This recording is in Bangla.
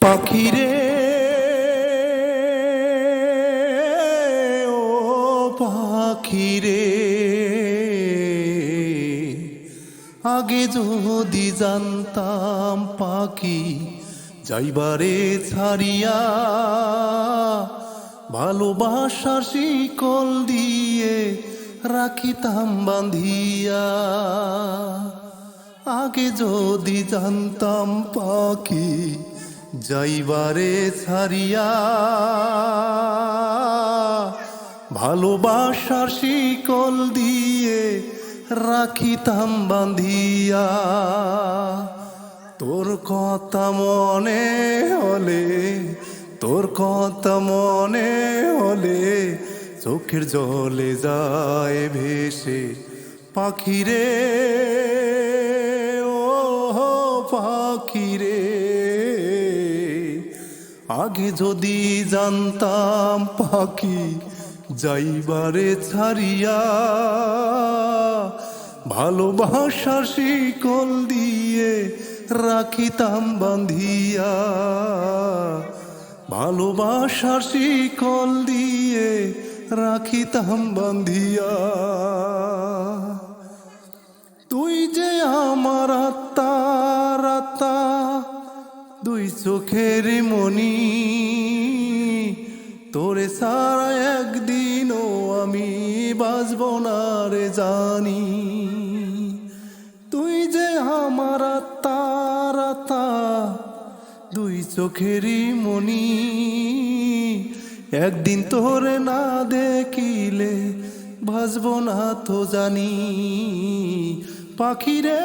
পাখিরে ও পাখিরে, আগে যদি জানতাম পাখি যাইবারে ছাড়িয়া, ভালোবাসার শিকল দিয়ে রাখিতাম বাঁধিয়া। আগে যদি জানতাম পাখি যাইবারে ছাড়িয়া, ভালোবাসার শিকল দিয়ে রাখিতাম বাঁধিয়া। তোর কথা মনে হলে, তোর কথা মনে হলে চোখের জলে যায় ভেসে পাখিরে ও পাখিরে। আগে যদি জানতাম পাখি যাইবারে ছাড়িয়া, ভালোবাসার শিকল দিয়ে রাখিতাম বাঁধিয়া। ভালোবাসার শিকল দিয়ে রাখিতাম বাঁধিয়া। তুই যে আমার আত্মা আত্মা, দুই চোখের মনি, তোরে সারা একদিনও আমি বাঁচব না রে জানি। তুই যে আমার আত্মা আত্মা, দুই চোখেরই মনি, একদিন তোরে না দেখিলে বাঁচব না তো জানি। পাখিরে